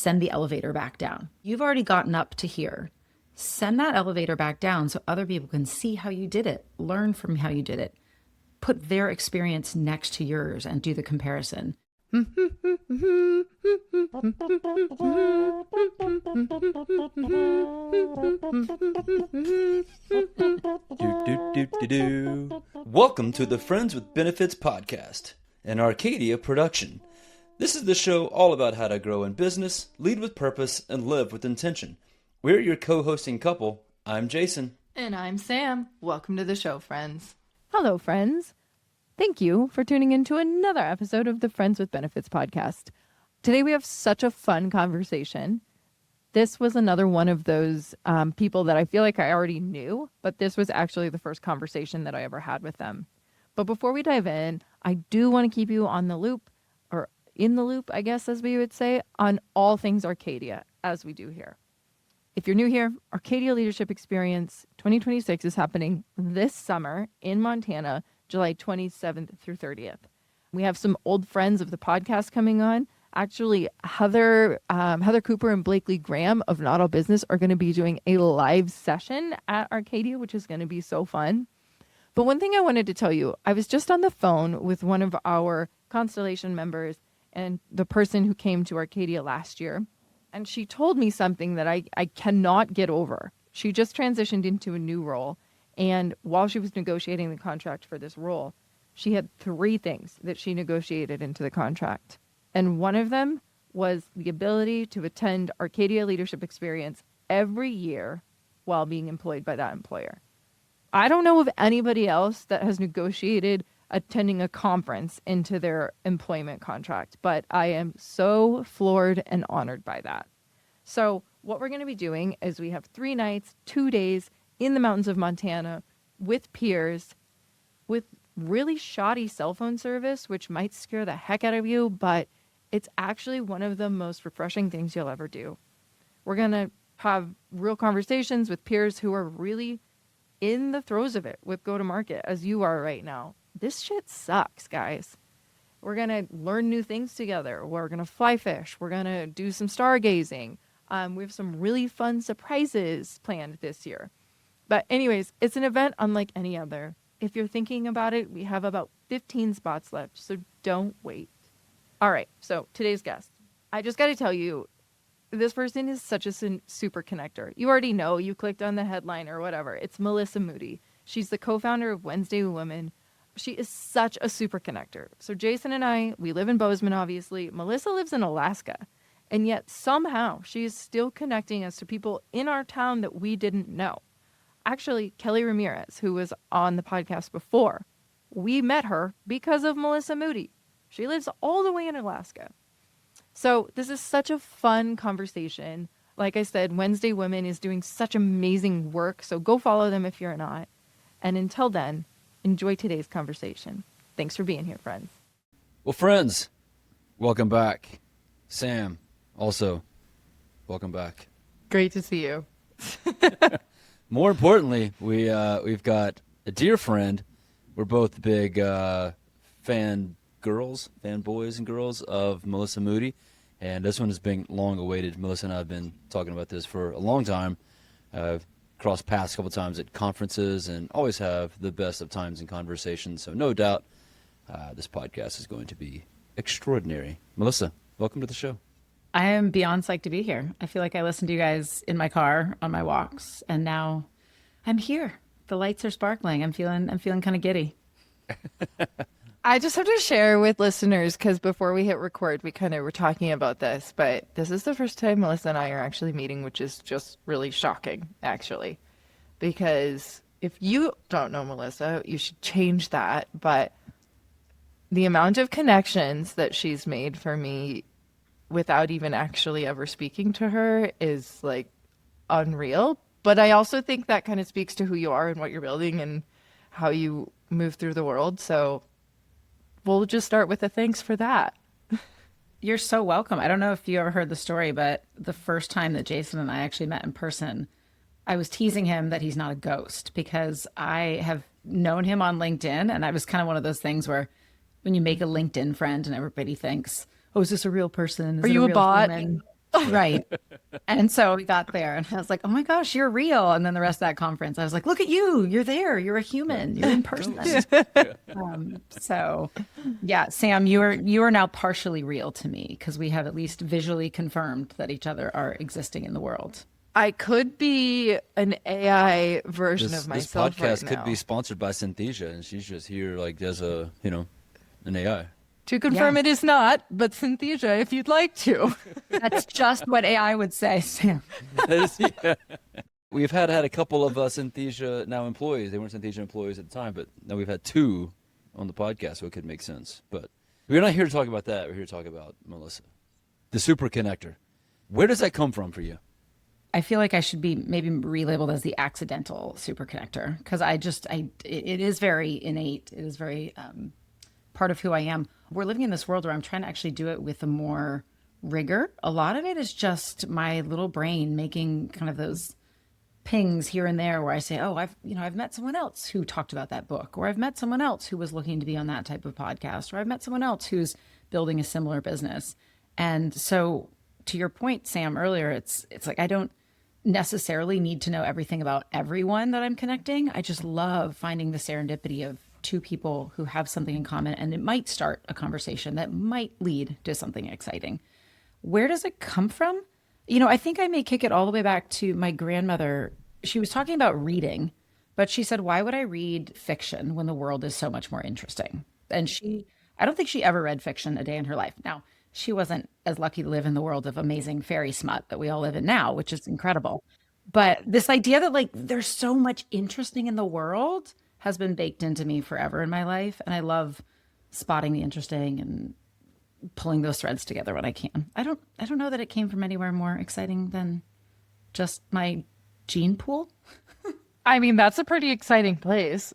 send the elevator back down. You've already gotten up to here. Send that elevator back down so other people can see how you did it, learn from how you did it, put their experience next to yours and do the comparison. Welcome to the Friends with Benefits podcast, an Arcadia production. This is the show all about how to grow in business, lead with purpose, and live with intention. We're your co-hosting couple. I'm Jason. And I'm Sam. Welcome to the show, friends. Hello, friends. Thank you for tuning in to another episode of the Friends with Benefits podcast. Today we have such a fun conversation. This was another one of those people that I feel like I already knew, but this was actually the first conversation that I ever had with them. But before we dive in, I do want to keep you on the loop, or in the loop, I guess, as we would say, on all things Arcadia, as we do here. If you're new here, Arcadia Leadership Experience 2026 is happening this summer in Montana, July 27th through 30th. We have some old friends of the podcast coming on. Actually, Heather Cooper and Blakely Graham of Not All Business are going to be doing a live session at Arcadia, which is going to be so fun. But one thing I wanted to tell you, I was just on the phone with one of our Constellation members and the person who came to Arcadia last year. And she told me something that I cannot get over. She just transitioned into a new role. And while she was negotiating the contract for this role, she had 3 things that she negotiated into the contract. And one of them was the ability to attend Arcadia Leadership Experience every year while being employed by that employer. I don't know of anybody else that has negotiated attending a conference into their employment contract, but I am so floored and honored by that. So what we're going to be doing is we have 3 nights, 2 days in the mountains of Montana with peers, with really shoddy cell phone service, which might scare the heck out of you, but it's actually one of the most refreshing things you'll ever do. We're going to have real conversations with peers who are really in the throes of it with go-to-market, as you are right now. This shit sucks, guys. We're going to learn new things together. We're going to fly fish. We're going to do some stargazing. We have some really fun surprises planned this year. But anyways, it's an event unlike any other. If you're thinking about it, we have about 15 spots left, so don't wait. All right, so today's guest. I just got to tell you, this person is such a super connector. You already know, you clicked on the headline or whatever. It's Melissa Moody. She's the co-founder of Wednesday Women. She is such a super connector. So Jason and I, we live in Bozeman, obviously. Melissa lives in Alaska. And yet somehow she is still connecting us to people in our town that we didn't know. Actually, Kelly Ramirez, who was on the podcast before, we met her because of Melissa Moody. She lives all the way in Alaska. So this is such a fun conversation. Like I said, Wednesday Women is doing such amazing work. So go follow them if you're not. And until then, enjoy today's conversation. Thanks for being here, friends. Well, friends, welcome back. Sam, also, welcome back. Great to see you. More importantly, we've got a dear friend. We're both big fanboys and girls of Melissa Moody, and this one has been long awaited. Melissa and I have been talking about this for a long time. Crossed paths a couple times at conferences and always have the best of times and conversations. So no doubt this podcast is going to be extraordinary. Melissa, welcome to the show. I am beyond psyched to be here. I feel like I listened to you guys in my car on my walks, and now I'm here. The lights are sparkling. I'm feeling kind of giddy. I just have to share with listeners, because before we hit record, we kind of were talking about this, but this is the first time Melissa and I are actually meeting, which is just really shocking, actually. Because if you don't know Melissa, you should change that. But the amount of connections that she's made for me without even actually ever speaking to her is like unreal. But I also think that kind of speaks to who you are and what you're building and how you move through the world. So we'll just start with a thanks for that. You're so welcome. I don't know if you ever heard the story, but the first time that Jason and I actually met in person, I was teasing him that he's not a ghost because I have known him on LinkedIn. And I was kind of one of those things where when you make a LinkedIn friend and everybody thinks, oh, is this a real person? Is Are it you a real bot? human? Right. And so we got there and I was like, oh my gosh, you're real. And then the rest of that conference, I was like, look at you. You're there. You're a human. You're in person. So yeah, Sam, you are now partially real to me because we have at least visually confirmed that each other are existing in the world. I could be an AI version This of myself podcast right could now. be sponsored by Synthesia, and she's just here like as a, an AI. To confirm, Yeah. it is not, but Synthesia, if you'd like to. That's just what AI would say, Sam. Yeah. We've had a couple of Synthesia now employees. They weren't Synthesia employees at the time, but now we've had two on the podcast, so it could make sense. But we're not here to talk about that. We're here to talk about Melissa, the super connector. Where does that come from for you? I feel like I should be maybe relabeled as the accidental super connector because it is very innate. It is very part of who I am. We're living in this world where I'm trying to actually do it with a more rigor. A lot of it is just my little brain making kind of those pings here and there where I say, oh, I've met someone else who talked about that book, or I've met someone else who was looking to be on that type of podcast, or I've met someone else who's building a similar business. And so to your point, Sam, earlier, it's like I don't necessarily need to know everything about everyone that I'm connecting. I just love finding the serendipity of two people who have something in common, and it might start a conversation that might lead to something exciting. Where does it come from? I think I may kick it all the way back to my grandmother. She was talking about reading, but she said, why would I read fiction when the world is so much more interesting? And I don't think she ever read fiction a day in her life. Now, she wasn't as lucky to live in the world of amazing fairy smut that we all live in now, which is incredible. But this idea that like there's so much interesting in the world has been baked into me forever in my life. And I love spotting the interesting and pulling those threads together when I can. I don't know that it came from anywhere more exciting than just my gene pool. I mean, that's a pretty exciting place.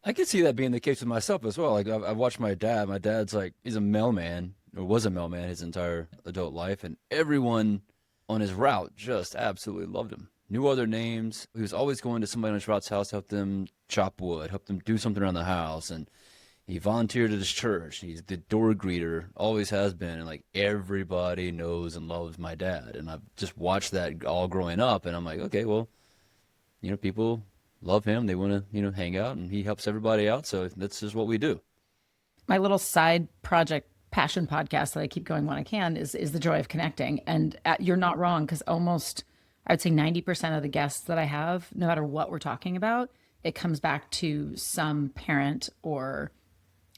I can see that being the case with myself as well. Like I've watched my dad. My dad's like he's a mailman or was a mailman his entire adult life, and everyone on his route just absolutely loved him. Knew all their names. He was always going to somebody on his route's house, help them chop wood, help them do something around the house, and he volunteered at his church. He's the door greeter, always has been, and like everybody knows and loves my dad. And I've just watched that all growing up, and I'm like, okay, well, people love him. They want to, hang out, and he helps everybody out. So that's just what we do. My little side project passion podcast that I keep going when I can is the joy of connecting. And you're not wrong, because almost I would say 90% of the guests that I have, no matter what we're talking about, it comes back to some parent or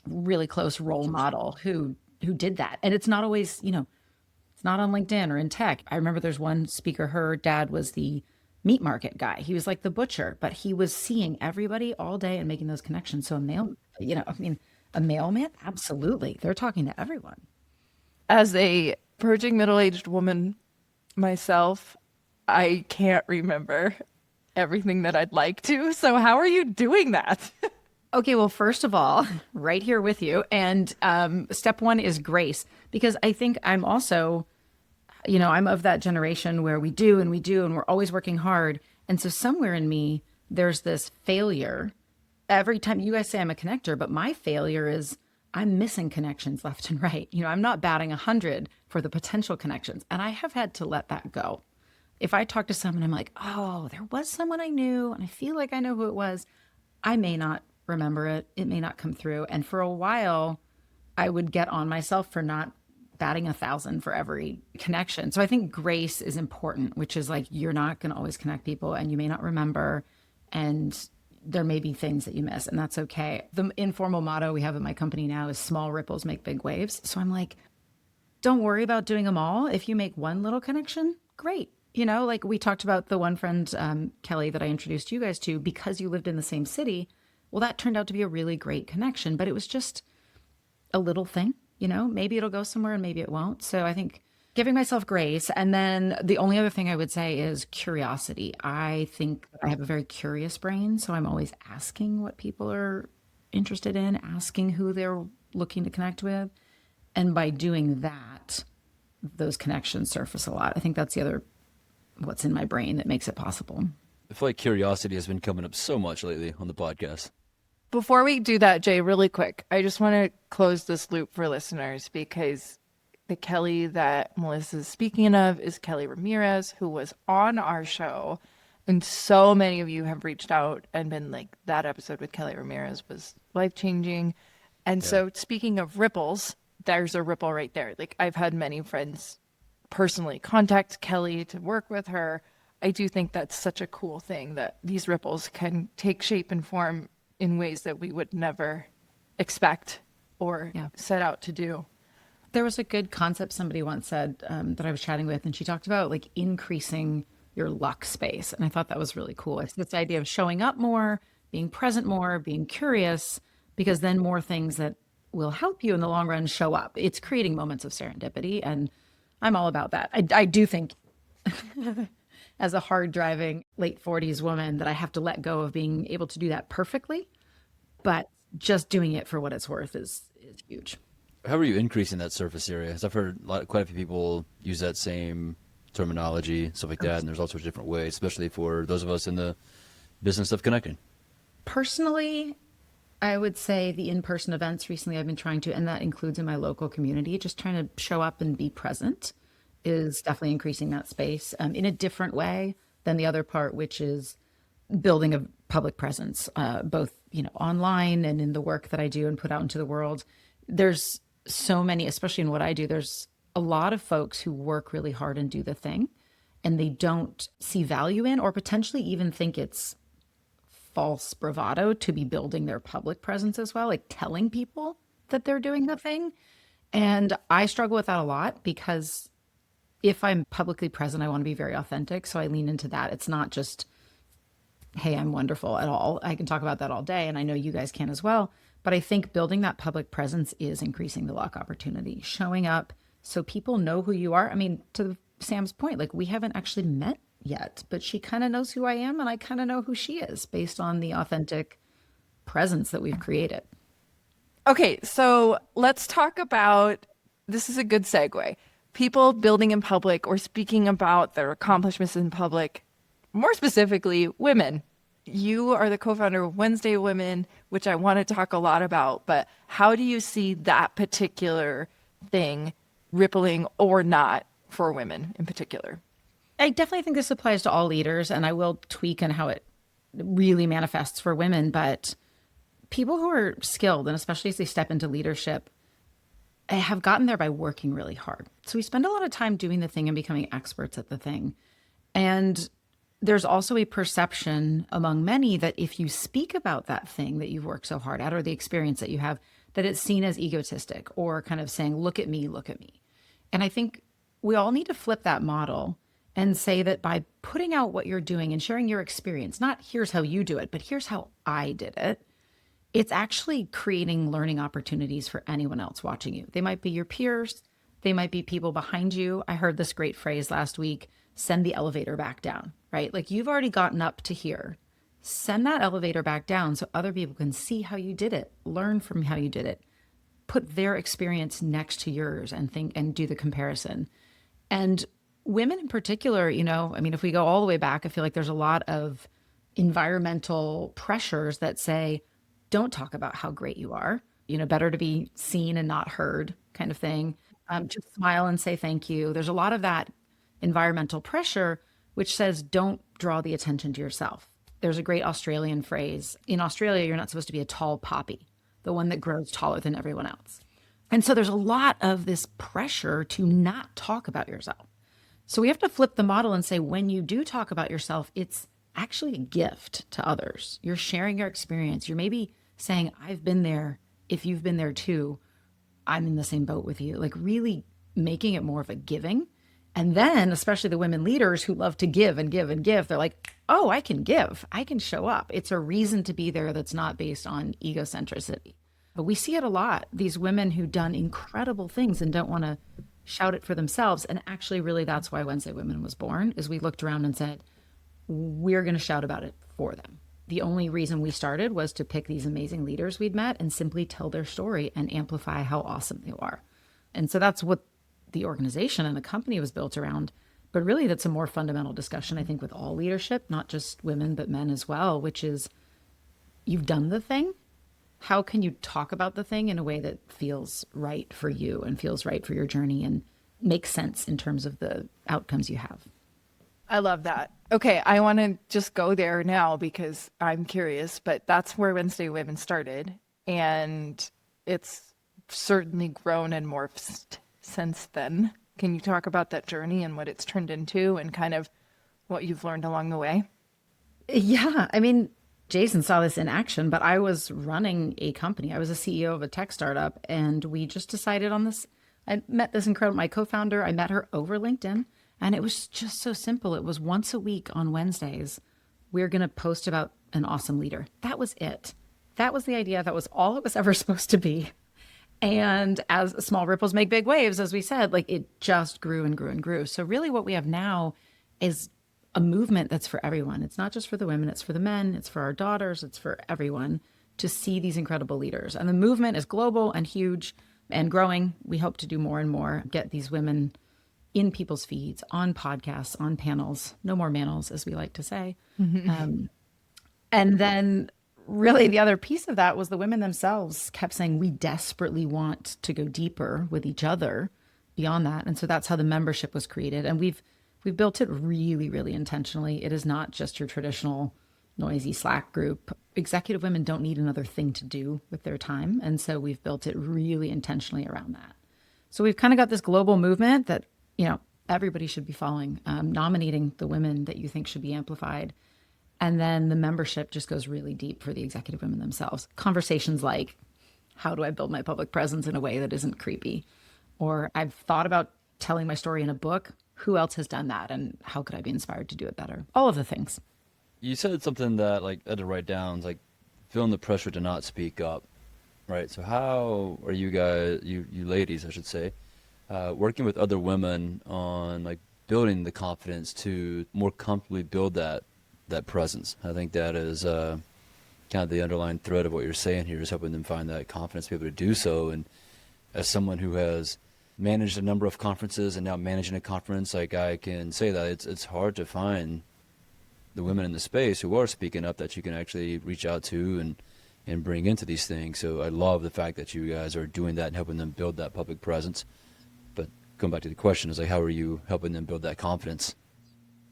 really close role model who did that. And it's not always, it's not on LinkedIn or in tech. I remember there's one speaker, her dad was the meat market guy. He was like the butcher, but he was seeing everybody all day and making those connections. So a mailman, absolutely. They're talking to everyone. As a purging middle-aged woman myself, I can't remember everything that I'd like to. So how are you doing that? Okay, well, first of all, right here with you. And step one is grace, because I think I'm also, I'm of that generation where we do and we're always working hard. And so somewhere in me, there's this failure. Every time you guys say I'm a connector, but my failure is I'm missing connections left and right. I'm not batting 100 for the potential connections. And I have had to let that go. If I talk to someone, I'm like, oh, there was someone I knew and I feel like I know who it was. I may not remember it. It may not come through. And for a while, I would get on myself for not batting 1,000 for every connection. So I think grace is important, which is like, you're not going to always connect people and you may not remember. And there may be things that you miss, and that's okay. The informal motto we have at my company now is small ripples make big waves. So I'm like, don't worry about doing them all. If you make one little connection, great. Like we talked about the one friend, Kelly, that I introduced you guys to, because you lived in the same city. Well, that turned out to be a really great connection, but it was just a little thing, maybe it'll go somewhere and maybe it won't. So I think giving myself grace. And then the only other thing I would say is curiosity. I think I have a very curious brain, so I'm always asking what people are interested in, asking who they're looking to connect with. And by doing that, those connections surface a lot. I think that's the other what's in my brain that makes it possible. I feel like curiosity has been coming up so much lately on the podcast. Before we do that, Jay, really quick, I just want to close this loop for listeners, because The Kelly that Melissa's speaking of is Kelly Ramirez, who was on our show. And so many of you have reached out and been like, that episode with Kelly Ramirez was life-changing. And Yeah. so speaking of ripples, there's a ripple right there. Like, I've had many friends personally contact Kelly to work with her. I do think that's such a cool thing that these ripples can take shape and form in ways that we would never expect or Yeah. set out to do. There was a good concept somebody once said that I was chatting with, and she talked about like increasing your luck space. And I thought that was really cool. It's this idea of showing up more, being present more, being curious, because then more things that will help you in the long run show up. It's creating moments of serendipity. And I'm all about that. I do think as a hard driving late 40s woman that I have to let go of being able to do that perfectly. But just doing it for what it's worth is huge. How are you increasing that surface area? Because I've heard quite a few people use that same terminology, stuff like that, and there's all sorts of different ways, especially for those of us in the business of connecting. Personally, I would say the in-person events recently I've been trying to, and that includes in my local community, just trying to show up and be present is definitely increasing that space in a different way than the other part, which is building a public presence, both, online and in the work that I do and put out into the world. There's so many, especially in what I do, there's a lot of folks who work really hard and do the thing, and they don't see value in or potentially even think it's false bravado to be building their public presence as well, like telling people that they're doing the thing. And I struggle with that a lot because if I'm publicly present, I want to be very authentic. So I lean into that. It's not just, hey, I'm wonderful at all. I can talk about that all day, and I know you guys can as well. But I think building that public presence is increasing the luck opportunity, showing up so people know who you are. I mean, to Sam's point, like we haven't actually met yet, but she kind of knows who I am and I kind of know who she is based on the authentic presence that we've created. Okay, so let's talk about, this is a good segue. People building in public or speaking about their accomplishments in public, more specifically, women. You are the co-founder of Wednesday Women, which I want to talk a lot about, but how do you see that particular thing rippling or not for women in particular? I definitely think this applies to all leaders, and I will tweak on how it really manifests for women, but people who are skilled, and especially as they step into leadership, have gotten there by working really hard. So we spend a lot of time doing the thing and becoming experts at the thing. And there's also a perception among many that if you speak about that thing that you've worked so hard at or the experience that you have, that it's seen as egotistic or kind of saying, look at me, look at me. And I think we all need to flip that model and say that by putting out what you're doing and sharing your experience, not here's how you do it, but here's how I did it, it's actually creating learning opportunities for anyone else watching you. They might be your peers. They might be people behind you. I heard this great phrase last week, send the elevator back down, right? Like you've already gotten up to here. Send that elevator back down so other people can see how you did it, learn from how you did it, put their experience next to yours and think and do the comparison. And women in particular, if we go all the way back, I feel like there's a lot of environmental pressures that say, don't talk about how great you are, better to be seen and not heard kind of thing. Just smile and say thank you. There's a lot of that environmental pressure, which says, don't draw the attention to yourself. There's a great Australian phrase. In Australia, you're not supposed to be a tall poppy, the one that grows taller than everyone else. And so there's a lot of this pressure to not talk about yourself. So we have to flip the model and say, when you do talk about yourself, it's actually a gift to others. You're sharing your experience. You're maybe saying, I've been there. If you've been there too, I'm in the same boat with you. Like really making it more of a giving. And then, especially the women leaders who love to give and give and give, they're like, oh, I can give. I can show up. It's a reason to be there that's not based on egocentricity. But we see it a lot. These women who've done incredible things and don't want to shout it for themselves. And actually, really, that's why Wednesday Women was born, is we looked around and said, we're going to shout about it for them. The only reason we started was to pick these amazing leaders we'd met and simply tell their story and amplify how awesome they are. And so that's what the organization and the company was built around. But really, that's a more fundamental discussion, I think, with all leadership, not just women, but men as well, which is you've done the thing. how can you talk about the thing in a way that feels right for you and feels right for your journey and makes sense in terms of the outcomes you have. I love that. Okay, I want to just go there now because I'm curious, but that's where Wednesday Women started. And it's certainly grown and morphed since then. Can you talk about that journey and what it's turned into and kind of what you've learned along the way? Yeah, I mean, Jason saw this in action, but I was running a company. I was a CEO of a tech startup, and we just decided on this. I met this incredible, my co-founder, I met her over LinkedIn, and it was just so simple. It was once a week on Wednesdays, we're going to post about an awesome leader. That was it. That was the idea. That was all it was ever supposed to be. And as small ripples make big waves, as we said, like it just grew and grew and grew. So really what we have now is a movement that's for everyone. It's not just for the women, it's for the men, it's for our daughters, it's for everyone to see these incredible leaders. And the movement is global and huge and growing. We hope to do more and more, get these women in people's feeds, on podcasts, on panels, no more manels, as we like to say. And then really the other piece of that was the women themselves kept saying, we desperately want to go deeper with each other beyond that. And so that's how the membership was created. And we've built it really, really intentionally. It is not just your traditional noisy Slack group. Executive women don't need another thing to do with their time. And so we've built it really intentionally around that. So we've kind of got this global movement that, everybody should be following, nominating the women that you think should be amplified. And then the membership just goes really deep for the executive women themselves. Conversations like, how do I build my public presence in a way that isn't creepy? Or I've thought about telling my story in a book. Who else has done that? And how could I be inspired to do it better? All of the things. You said something that I had to write down, like feeling the pressure to not speak up, right? So how are you guys, you ladies, I should say, working with other women on building the confidence to more comfortably build that presence? I think that is kind of the underlying thread of what you're saying here, is helping them find that confidence to be able to do so. And as someone who has managed a number of conferences and now managing a conference, I can say that it's hard to find the women in the space who are speaking up that you can actually reach out to and bring into these things. So I love the fact that you guys are doing that and helping them build that public presence. But going back to the question is how are you helping them build that confidence?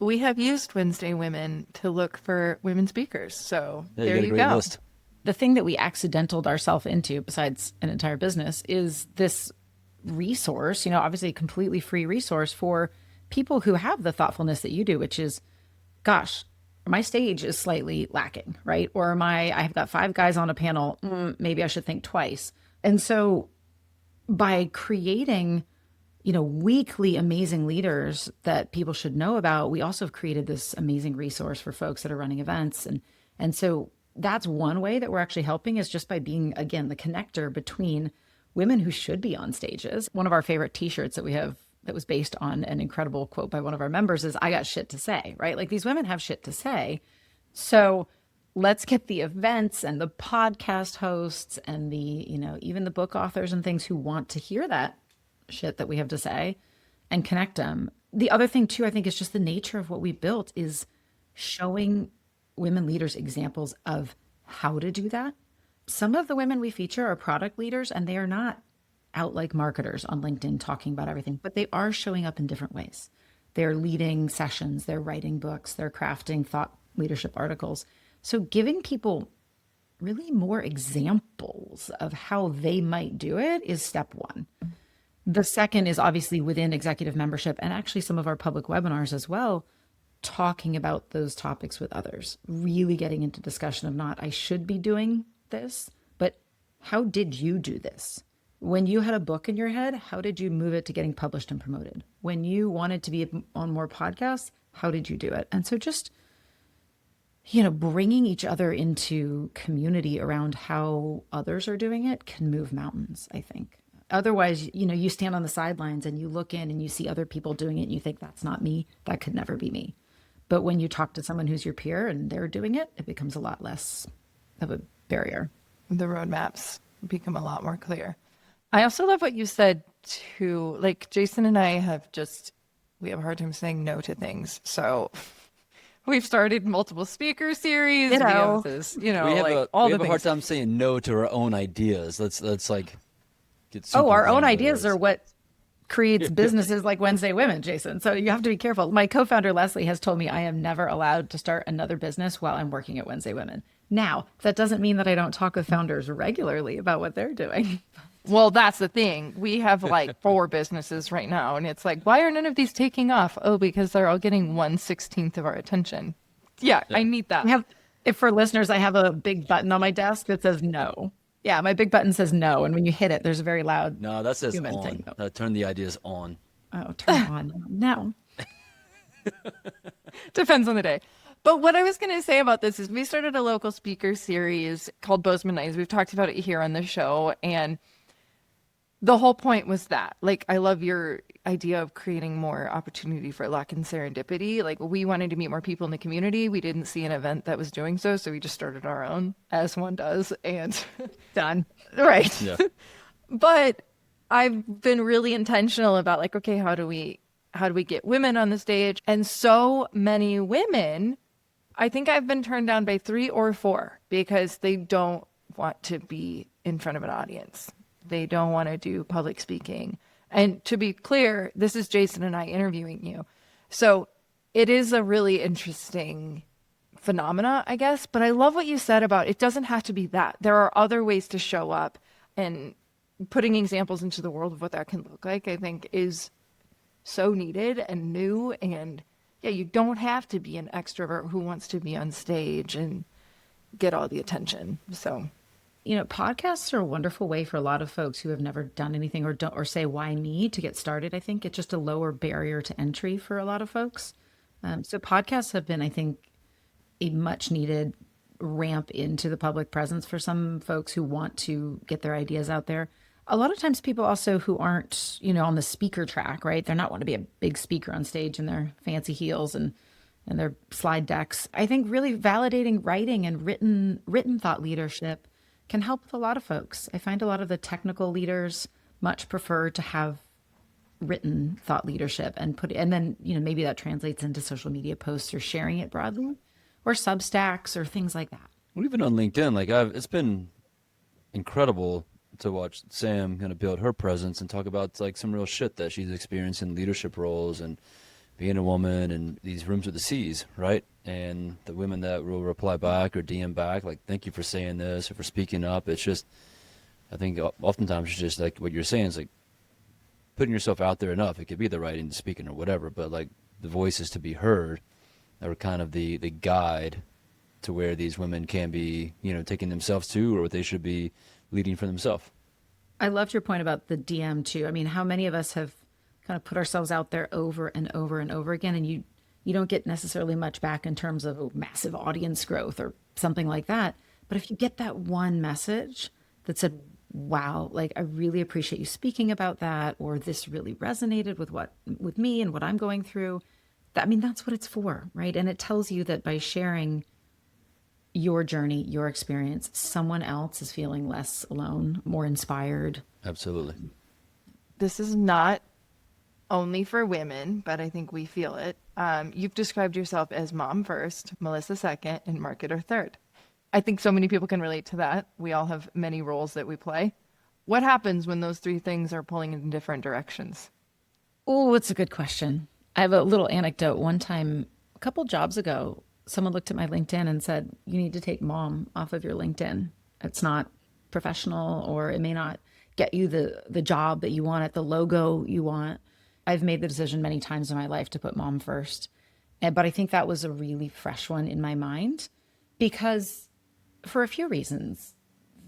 We have used Wednesday Women to look for women speakers. So Yeah, there you got a you great go. list. The thing that we accidentaled ourselves into, besides an entire business, is this resource, obviously a completely free resource for people who have the thoughtfulness that you do, which is, gosh, my stage is slightly lacking, right? Or I've got 5 guys on a panel, maybe I should think twice. And so by creating, weekly amazing leaders that people should know about, we also have created this amazing resource for folks that are running events. And so that's one way that we're actually helping, is just by being, again, the connector between women who should be on stages. One of our favorite t-shirts that we have that was based on an incredible quote by one of our members is, I got shit to say, right? Like, these women have shit to say. So let's get the events and the podcast hosts and the, even the book authors and things who want to hear that shit that we have to say and connect them. The other thing too, I think, is just the nature of what we built is showing women leaders examples of how to do that. Some of the women we feature are product leaders, and they are not out like marketers on LinkedIn talking about everything, but they are showing up in different ways. They're leading sessions, they're writing books, they're crafting thought leadership articles. So giving people really more examples of how they might do it is step one. The second is obviously within executive membership and actually some of our public webinars as well, talking about those topics with others, really getting into discussion of not, I should be doing this, but how did you do this? When you had a book in your head, how did you move it to getting published and promoted? When you wanted to be on more podcasts, how did you do it? And so just, bringing each other into community around how others are doing it can move mountains, I think. Otherwise, you stand on the sidelines and you look in and you see other people doing it and you think, that's not me. That could never be me. But when you talk to someone who's your peer and they're doing it, it becomes a lot less of a barrier. The roadmaps become a lot more clear. I also love what you said too. Like, Jason and I we have a hard time saying no to things. So We've started multiple speaker series. You We have know. this, We have like a all we the have a hard things. time saying no to our own ideas. Let's like get super Oh, our own ideas glamorous. are what creates businesses like Wednesday Women, Jason. So you have to be careful. My co-founder Leslie has told me I am never allowed to start another business while I'm working at Wednesday Women. Now, that doesn't mean that I don't talk with founders regularly about what they're doing. Well, that's the thing. We have like 4 businesses right now, and it's like, why are none of these taking off? Oh, because they're all getting 1/16 of our attention. Yeah, I need that. I have, if for listeners, I have a big button on my desk that says no. Yeah, my big button says no, and when you hit it, there's a very loud No, that says human on. thing. Turn the ideas on. Oh, turn it on. No. Depends on the day. But what I was going to say about this is we started a local speaker series called Bozeman Nights. We've talked about it here on the show. And the whole point was that, like, I love your idea of creating more opportunity for luck and serendipity. Like, we wanted to meet more people in the community. We didn't see an event that was doing so. So we just started our own, as one does. And Done. right. Yeah. But I've been really intentional about like, okay, how do we get women on the stage? And so many women, I think I've been turned down by 3 or 4 because they don't want to be in front of an audience. They don't want to do public speaking. And to be clear, this is Jason and I interviewing you. So it is a really interesting phenomena, I guess. But I love what you said about it doesn't have to be that. There are other ways to show up, and putting examples into the world of what that can look like, I think is so needed and new. And yeah, you don't have to be an extrovert who wants to be on stage and get all the attention. So You know, podcasts are a wonderful way for a lot of folks who have never done anything or don't or say why me to get started. I think it's just a lower barrier to entry for a lot of folks. So podcasts have been, I think, a much needed ramp into the public presence for some folks who want to get their ideas out there. A lot of times people also who aren't, on the speaker track, right? They're not want to be a big speaker on stage in their fancy heels and their slide decks. I think really validating writing and written thought leadership can help with a lot of folks. I find a lot of the technical leaders much prefer to have written thought leadership and then, maybe that translates into social media posts or sharing it broadly or Substacks or things like that. Well, even on LinkedIn, it's been incredible to watch Sam kind of build her presence and talk about like some real shit that she's experienced in leadership roles and being a woman and these rooms with the C's, right? And the women that will reply back or DM back, like, thank you for saying this or for speaking up. It's just, I think oftentimes it's just like what you're saying is like putting yourself out there enough. It could be the writing, the speaking or whatever, but like the voices to be heard are kind of the guide to where these women can be, taking themselves to or what they should be leading for themselves. I loved your point about the DM too. I mean, how many of us have kind of put ourselves out there over and over and over again, and you don't get necessarily much back in terms of massive audience growth or something like that. But if you get that one message that said, wow, like I really appreciate you speaking about that, or this really resonated with me and what I'm going through. That's what it's for, right? And it tells you that by sharing your journey, your experience, someone else is feeling less alone, more inspired. Absolutely. this is not only for women, but I think we feel it. You've described yourself as mom first, Melissa second, and marketer third. I think so many people can relate to that. We all have many roles that we play. What happens when those 3 things are pulling in different directions? Oh, it's a good question. I have a little anecdote. One time, a couple jobs ago, someone looked at my LinkedIn and said, you need to take mom off of your LinkedIn. It's not professional, or it may not get you the job that you want at the logo you want. I've made the decision many times in my life to put mom first. But I think that was a really fresh one in my mind because for a few reasons.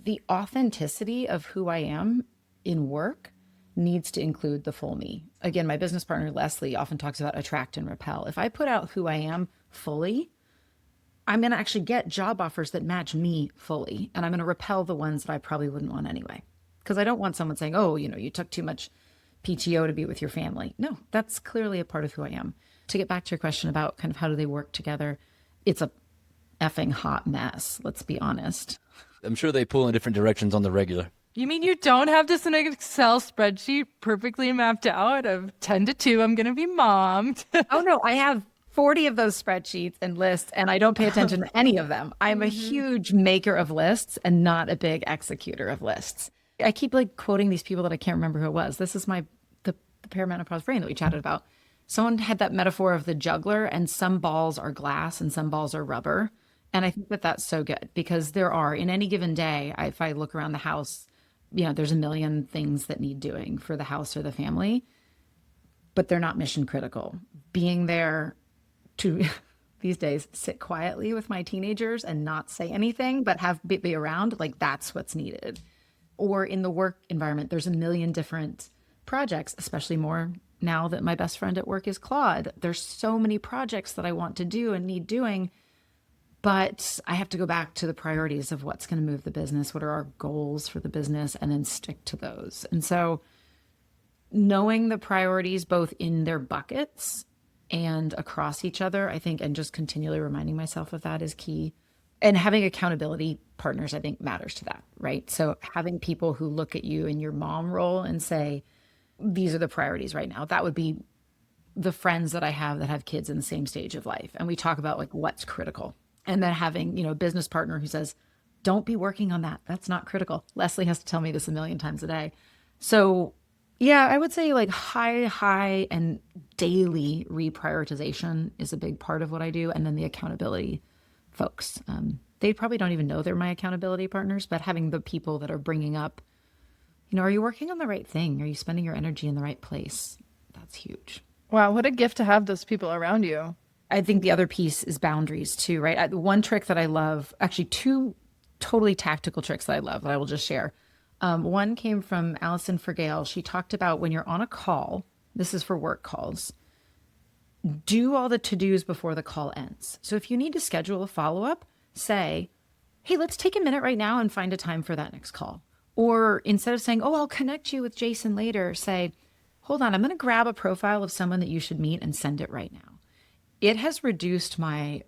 The authenticity of who I am in work needs to include the full me. Again, my business partner, Leslie, often talks about attract and repel. If I put out who I am fully, I'm going to actually get job offers that match me fully. And I'm going to repel the ones that I probably wouldn't want anyway. Because I don't want someone saying, oh, you took too much PTO to be with your family. No, that's clearly a part of who I am. To get back to your question about kind of how do they work together, it's a effing hot mess. Let's be honest. I'm sure they pull in different directions on the regular. You mean you don't have this in an Excel spreadsheet perfectly mapped out of 10 to 2, I'm going to be mom? Oh no, I have 40 of those spreadsheets and lists, and I don't pay attention to any of them. I'm a huge maker of lists and not a big executor of lists. I keep like quoting these people that I can't remember who it was. This is the perimenopause brain that we chatted about. Someone had that metaphor of the juggler, and some balls are glass and some balls are rubber. And I think that that's so good because there are, in any given day, if I look around the house, there's a million things that need doing for the house or the family, but they're not mission critical. Being there to these days sit quietly with my teenagers and not say anything, but be around, like that's what's needed. Or in the work environment, there's a million different projects, especially more now that my best friend at work is Claude. There's so many projects that I want to do and need doing, but I have to go back to the priorities of what's going to move the business. What are our goals for the business, and then stick to those. And so knowing the priorities both in their buckets and across each other, I think, and just continually reminding myself of that is key. And having accountability partners, I think, matters to that, right? So having people who look at you in your mom role and say, these are the priorities right now. That would be the friends that I have that have kids in the same stage of life. And we talk about like what's critical. And then having, a business partner who says, don't be working on that. That's not critical. Leslie has to tell me this a million times a day. So yeah, I would say like high and daily reprioritization is a big part of what I do. And then the accountability folks, they probably don't even know they're my accountability partners, but having the people that are bringing up, are you working on the right thing? Are you spending your energy in the right place? That's huge. Wow, what a gift to have those people around you. I think the other piece is boundaries too, right? One trick that I love, actually two totally tactical tricks that I love that I will just share. One came from Allison Fergale. She talked about when you're on a call, this is for work calls, do all the to-dos before the call ends. So if you need to schedule a follow-up, say, hey, let's take a minute right now and find a time for that next call. Or instead of saying, oh, I'll connect you with Jason later, say, hold on, I'm going to grab a profile of someone that you should meet and send it right now. It has reduced my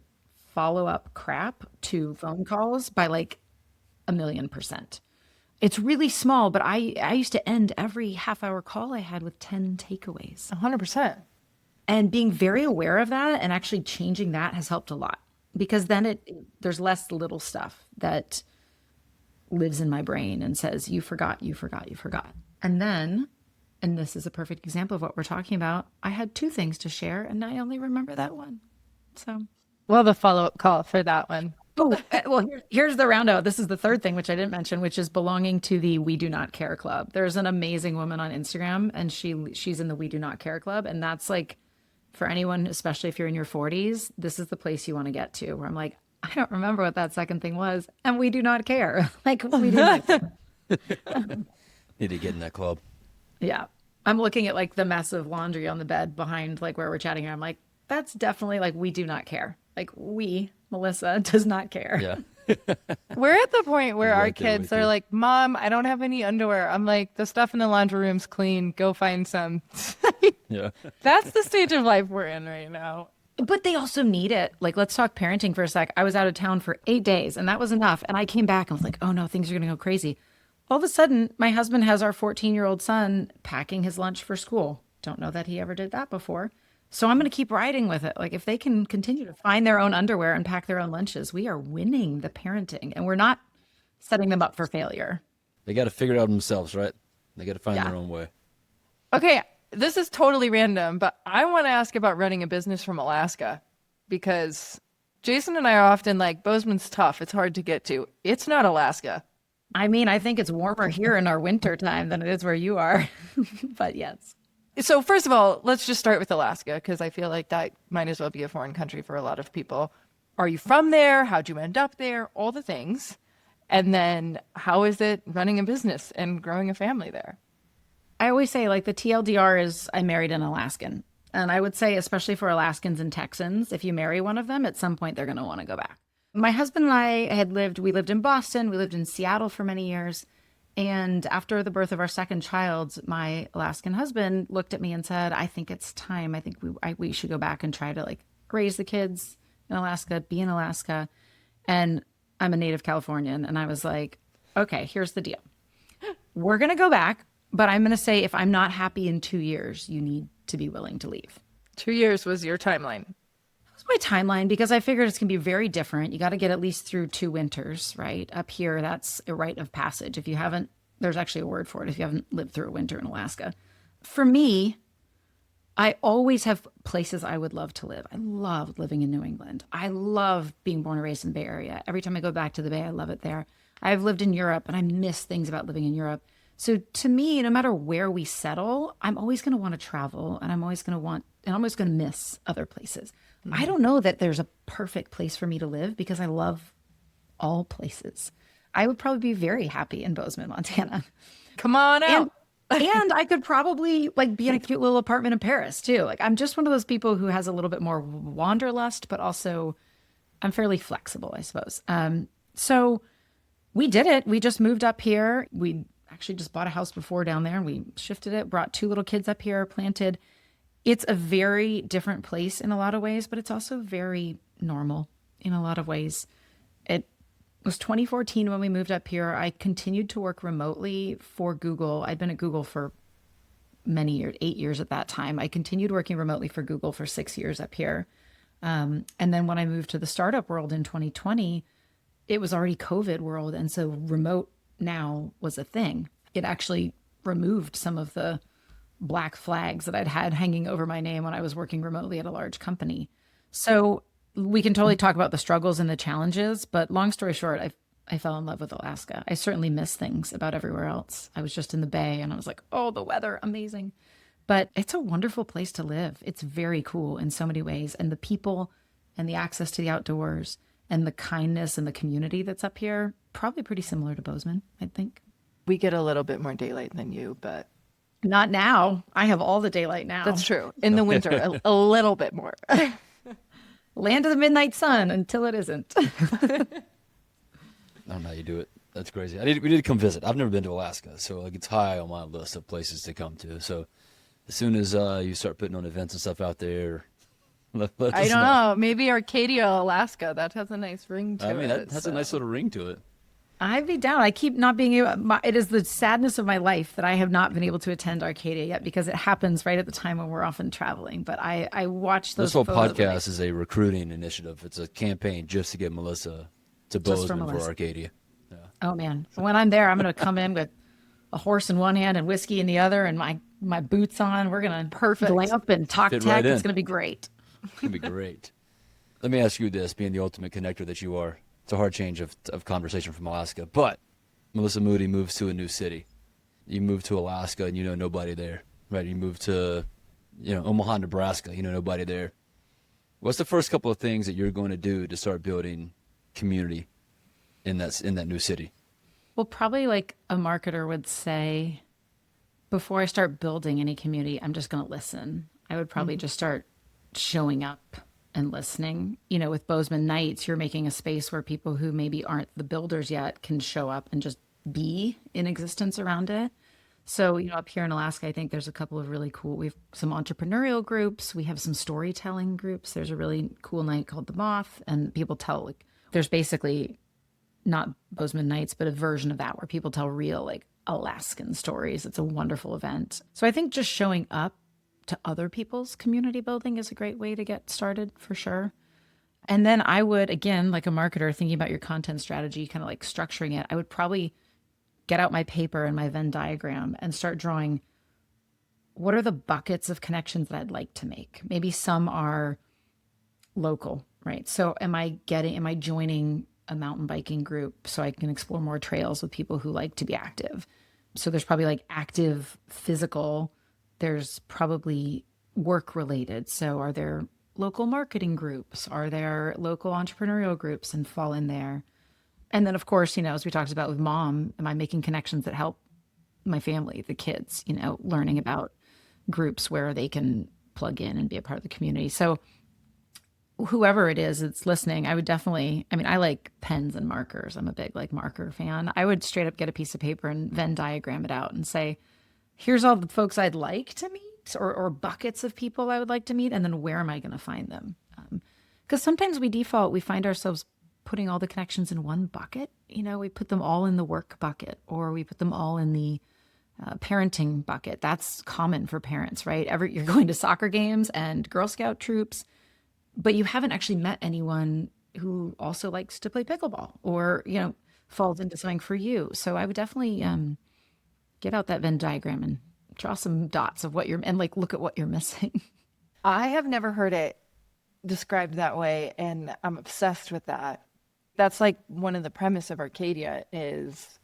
follow-up crap to phone calls by like 1,000,000%. It's really small, but I used to end every half-hour call I had with 10 takeaways. 100%. And being very aware of that and actually changing that has helped a lot, because then there's less little stuff that lives in my brain and says, you forgot. And then, and this is a perfect example of what we're talking about, I had 2 things to share and I only remember that one. So, well, the follow-up call for that one. well, here's the roundout. This is the third thing, which I didn't mention, which is belonging to the We Do Not Care Club. There's an amazing woman on Instagram, and she's in the We Do Not Care Club. And that's like, for anyone, especially if you're in your 40s, this is the place you want to get to, where I'm like, I don't remember what that second thing was, and we do not care. Like, we do not care. Need to get in that club. Yeah. I'm looking at like the mess of laundry on the bed behind like where we're chatting here. I'm like, that's definitely like, we do not care. Like, Melissa does not care. Yeah. We're at the point where our Right there kids with are you. like, Mom, I don't have any underwear. I'm like, the stuff in the laundry room's clean. Go find some. Yeah. That's the stage of life we're in right now. But they also need it. Like, let's talk parenting for a sec. I was out of town for 8 days, and that was enough. And I came back and was like, oh no, things are going to go crazy. All of a sudden, my husband has our 14-year-old son packing his lunch for school. Don't know that he ever did that before. So I'm going to keep riding with it. Like, if they can continue to find their own underwear and pack their own lunches, we are winning the parenting, and we're not setting them up for failure. They got to figure it out themselves, right? They got to find their own way. Okay, this is totally random, but I want to ask about running a business from Alaska, because Jason and I are often like, Bozeman's tough. It's hard to get to. It's not Alaska. I mean, I think it's warmer here in our winter time than it is where you are. But yes. So first of all, let's just start with Alaska, because I feel like that might as well be a foreign country for a lot of people. Are you from there? How'd you end up there? All the things. And then how is it running a business and growing a family there? I always say, like, the TLDR is I married an Alaskan. And I would say, especially for Alaskans and Texans, if you marry one of them, at some point they're going to want to go back. My husband and I we lived in Boston, we lived in Seattle for many years. And after the birth of our second child, my Alaskan husband looked at me and said, I think it's time. I think we should go back and try to like raise the kids in Alaska, be in Alaska. And I'm a native Californian. And I was like, okay, here's the deal. We're going to go back, but I'm going to say, if I'm not happy in 2 years, you need to be willing to leave. 2 years was your timeline. my timeline because I figured it's going to be very different. You got to get at least through 2 winters, right? Up here, that's a rite of passage. If you haven't, there's actually a word for it if you haven't lived through a winter in Alaska. For me, I always have places I would love to live. I love living in New England. I love being born and raised in the Bay Area. Every time I go back to the Bay, I love it there. I've lived in Europe and I miss things about living in Europe. So to me, no matter where we settle, I'm always going to want to travel and I'm always going to miss other places. I don't know that there's a perfect place for me to live because I love all places. I would probably be very happy in Bozeman, Montana. Come on out. And I could probably like be in a cute little apartment in Paris too. Like I'm just one of those people who has a little bit more wanderlust, but also I'm fairly flexible, I suppose. So we did it. We just moved up here. We actually just bought a house before down there and we shifted it, brought 2 little kids up here, planted. It's a very different place in a lot of ways, but it's also very normal in a lot of ways. It was 2014 when we moved up here. I continued to work remotely for Google. I'd been at Google for many years, 8 years at that time. I continued working remotely for Google for 6 years up here. And then when I moved to the startup world in 2020, it was already COVID world. And so remote now was a thing. It actually removed some of the black flags that I'd had hanging over my name when I was working remotely at a large company. So we can totally talk about the struggles and the challenges, but long story short, I fell in love with Alaska. I certainly miss things about everywhere else. I was just in the Bay and I was like, oh, the weather, amazing. But it's a wonderful place to live. It's very cool in so many ways. And the people and the access to the outdoors and the kindness and the community that's up here, probably pretty similar to Bozeman, I think. We get a little bit more daylight than you, but Not now. I have all the daylight now. that's true. In the winter, a little bit more. Land of the midnight sun until it isn't. I don't know how you do it. That's crazy. We need to come visit. I've never been to Alaska, so like it's high on my list of places to come to. So as soon as you start putting on events and stuff out there, let I us don't know. Maybe Arcadia, Alaska. That has a nice ring to it. I mean, that has a nice little ring to it. I'd be down. I keep not being able. It is the sadness of my life that I have not been able to attend Arcadia yet because it happens right at the time when we're often traveling. But I watch those. This whole photos of, like, podcast is a recruiting initiative. It's a campaign just to get Melissa to Just for Bozeman for Melissa. Arcadia. Yeah. Oh man, when I'm there, I'm going to come in with a horse in one hand and whiskey in the other, and my boots on. We're going to Perfect. glamp and talk Fit tech. right in. It's going to be great. It's going to be great. Let me ask you this, being the ultimate connector that you are. It's a hard change of conversation from Alaska, but Melissa Moody moves to a new city. You move to Alaska and you know nobody there, right? You move to, Omaha, Nebraska, you know nobody there. What's the first couple of things that you're going to do to start building community in that new city? Well, probably like a marketer would say, before I start building any community, I'm just going to listen. I would probably just start showing up and listening. With Bozeman Nights, you're making a space where people who maybe aren't the builders yet can show up and just be in existence around it. So, up here in Alaska, I think there's a couple of really cool, we have some entrepreneurial groups. We have some storytelling groups. There's a really cool night called The Moth, and people tell, like, there's basically not Bozeman Nights, but a version of that where people tell real, like, Alaskan stories. It's a wonderful event. So I think just showing up to other people's community building is a great way to get started for sure. And then I would, again, like a marketer, thinking about your content strategy, kind of like structuring it, I would probably get out my paper and my Venn diagram and start drawing what are the buckets of connections that I'd like to make. Maybe some are local, right? So am I joining a mountain biking group so I can explore more trails with people who like to be active? So there's probably like active physical. There's probably work related. So are there local marketing groups? Are there local entrepreneurial groups and fall in there? And then, of course, as we talked about with mom, am I making connections that help my family, the kids, learning about groups where they can plug in and be a part of the community. So whoever it is that's listening, I would definitely, I like pens and markers. I'm a big marker fan. I would straight up get a piece of paper and Venn diagram it out and say, here's all the folks I'd like to meet or buckets of people I would like to meet. And then where am I going to find them? Because sometimes we find ourselves putting all the connections in one bucket. We put them all in the work bucket or we put them all in the parenting bucket. That's common for parents, right? You're going to soccer games and Girl Scout troops. but you haven't actually met anyone who also likes to play pickleball or, falls into something for you. So I would definitely get out that Venn diagram and draw some dots of what and like look at what you're missing. I have never heard it described that way, and I'm obsessed with that. That's like one of the premise of Arcadia is,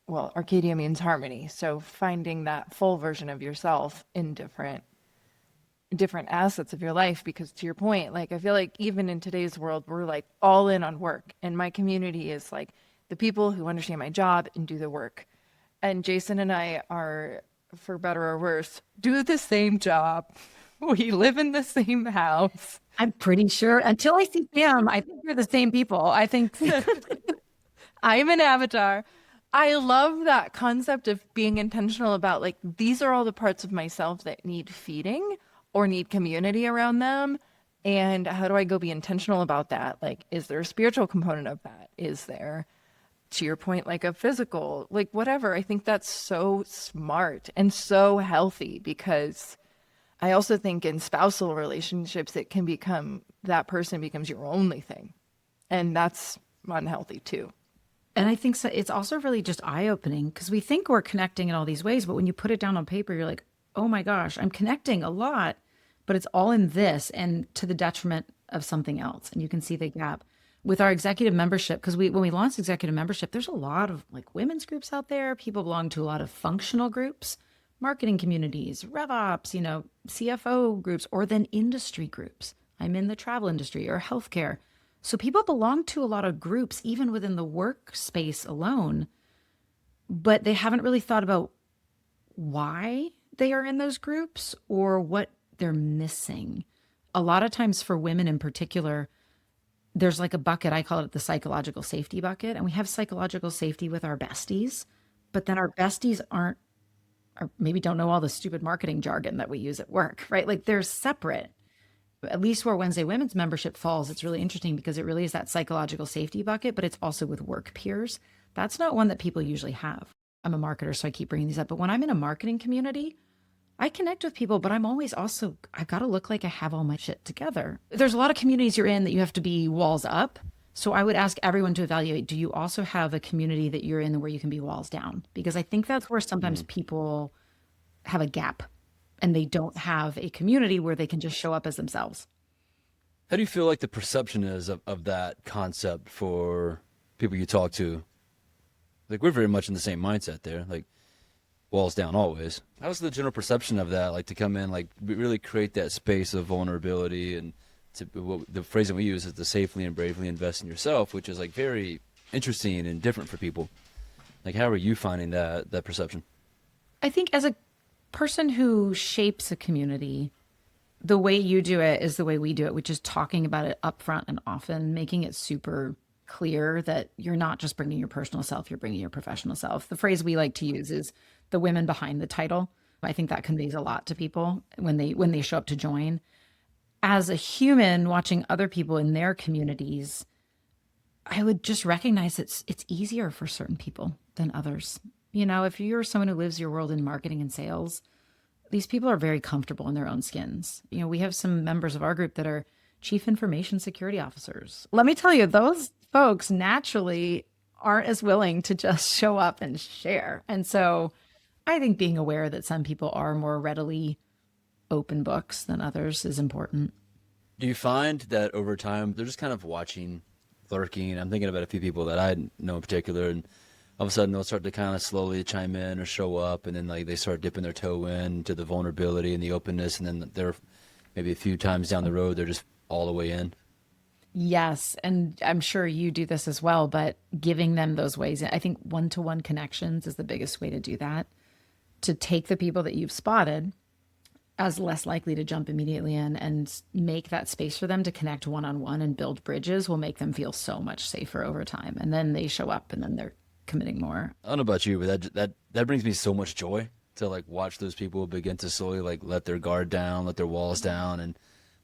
well, Arcadia means harmony. So finding that full version of yourself in different assets of your life, because to your point, like I feel like even in today's world, we're like all in on work, and my community is like the people who understand my job and do the work. And Jason and I are, for better or worse, do the same job. We live in the same house. I'm pretty sure until I see Pam, I think we're the same people. I think I'm an avatar. I love that concept of being intentional about like, these are all the parts of myself that need feeding or need community around them. And how do I go be intentional about that? Like, is there a spiritual component of that? Is there, to your point, like a physical, like whatever? I think that's so smart and so healthy, because I also think in spousal relationships, it can become that person becomes your only thing. And that's unhealthy too. And I think so, it's also really just eye-opening because we think we're connecting in all these ways, but when you put it down on paper, you're like, oh my gosh, I'm connecting a lot, but it's all in this and to the detriment of something else. And you can see the gap with our executive membership, because when we launched executive membership, there's a lot of like women's groups out there. People belong to a lot of functional groups, marketing communities, RevOps, CFO groups, or then industry groups. I'm in the travel industry or healthcare. So people belong to a lot of groups, even within the workspace alone, but they haven't really thought about why they are in those groups or what they're missing. A lot of times for women in particular, there's like a bucket, I call it the psychological safety bucket, and we have psychological safety with our besties, but then our besties aren't, or maybe don't know all the stupid marketing jargon that we use at work, right? Like they're separate. At least where Wednesday Women's membership falls, it's really interesting because it really is that psychological safety bucket, but it's also with work peers. That's not one that people usually have. I'm a marketer, so I keep bringing these up. But when I'm in a marketing community, I connect with people, but I'm always also, I've got to look like I have all my shit together. There's a lot of communities you're in that you have to be walls up. So I would ask everyone to evaluate, do you also have a community that you're in where you can be walls down? Because I think that's where sometimes people have a gap and they don't have a community where they can just show up as themselves. How do you feel like the perception is of that concept for people you talk to? Like, we're very much in the same mindset there, like walls down always. How's the general perception of that, like to come in, like really create that space of vulnerability, and the phrasing we use is to safely and bravely invest in yourself, which is like very interesting and different for people. Like, how are you finding that perception? I think as a person who shapes a community, the way you do it is the way we do it, which is talking about it upfront and often, making it super clear that you're not just bringing your personal self, you're bringing your professional self. The phrase we like to use is the women behind the title. I think that conveys a lot to people when they show up to join. As a human watching other people in their communities, I would just recognize it's easier for certain people than others. If you're someone who lives your world in marketing and sales, these people are very comfortable in their own skins. We have some members of our group that are chief information security officers. Let me tell you, those folks naturally aren't as willing to just show up and share. And so I think being aware that some people are more readily open books than others is important. Do you find that over time they're just kind of watching, lurking? I'm thinking about a few people that I know in particular, and all of a sudden they'll start to kind of slowly chime in or show up, and then like they start dipping their toe in to the vulnerability and the openness, and then they're maybe a few times down the road they're just all the way in. Yes, and I'm sure you do this as well, but giving them those ways, I think one-to-one connections is the biggest way to do that. To take the people that you've spotted as less likely to jump immediately in and make that space for them to connect one-on-one and build bridges will make them feel so much safer over time. And then they show up and then they're committing more. I don't know about you, but that brings me so much joy to like watch those people begin to slowly like let their guard down, let their walls down, and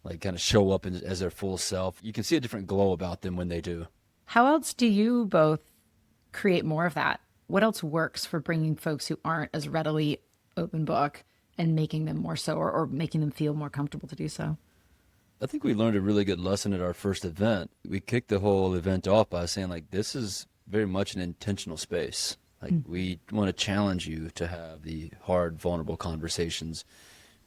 like kind of show up as their full self. You can see a different glow about them when they do. How else do you both create more of that? What else works for bringing folks who aren't as readily open book and making them more so, or making them feel more comfortable to do so? I think we learned a really good lesson at our first event. We kicked the whole event off by saying, like, this is very much an intentional space. Like, we want to challenge you to have the hard, vulnerable conversations.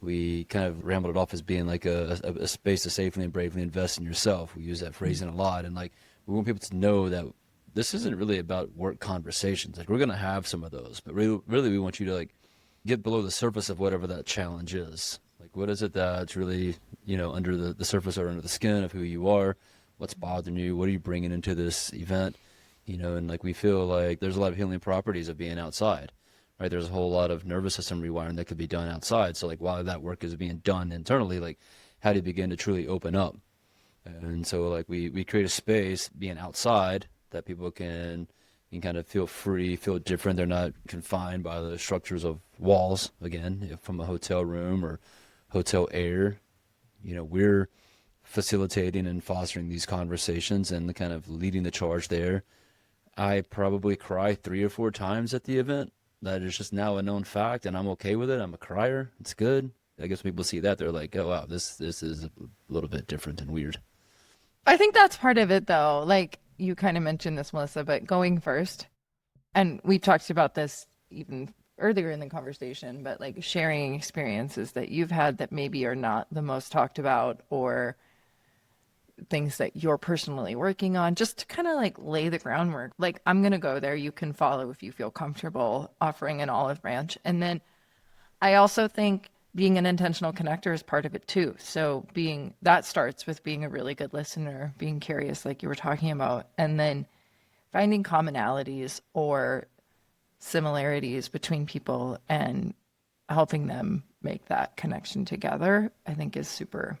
We kind of rambled it off as being like a space to safely and bravely invest in yourself. We use that phrasing a lot. And, like, we want people to know that this isn't really about work conversations. Like, we're going to have some of those, but really we want you to, like, get below the surface of whatever that challenge is. Like, what is it that's really, under the surface or under the skin of who you are? What's bothering you? What are you bringing into this event? And, like, we feel like there's a lot of healing properties of being outside, right? There's a whole lot of nervous system rewiring that could be done outside. So, like, while that work is being done internally, like, how do you begin to truly open up? And so, like, we create a space being outside that people can kind of feel free, feel different. They're not confined by the structures of walls, again, from a hotel room or hotel air. We're facilitating and fostering these conversations and the kind of leading the charge there. I probably cry 3 or 4 times at the event. That is just now a known fact, and I'm okay with it. I'm a crier. It's good. I guess when people see that, they're like, oh, wow, this is a little bit different and weird. I think that's part of it, though. Like, you kind of mentioned this, Melissa, but going first, and we talked about this even earlier in the conversation, but like sharing experiences that you've had that maybe are not the most talked about, or things that you're personally working on, just to kind of like lay the groundwork. Like, I'm going to go there. You can follow if you feel comfortable offering an olive branch. And then I also think being an intentional connector is part of it too. So that starts with being a really good listener, being curious, like you were talking about, and then finding commonalities or similarities between people and helping them make that connection together, I think is super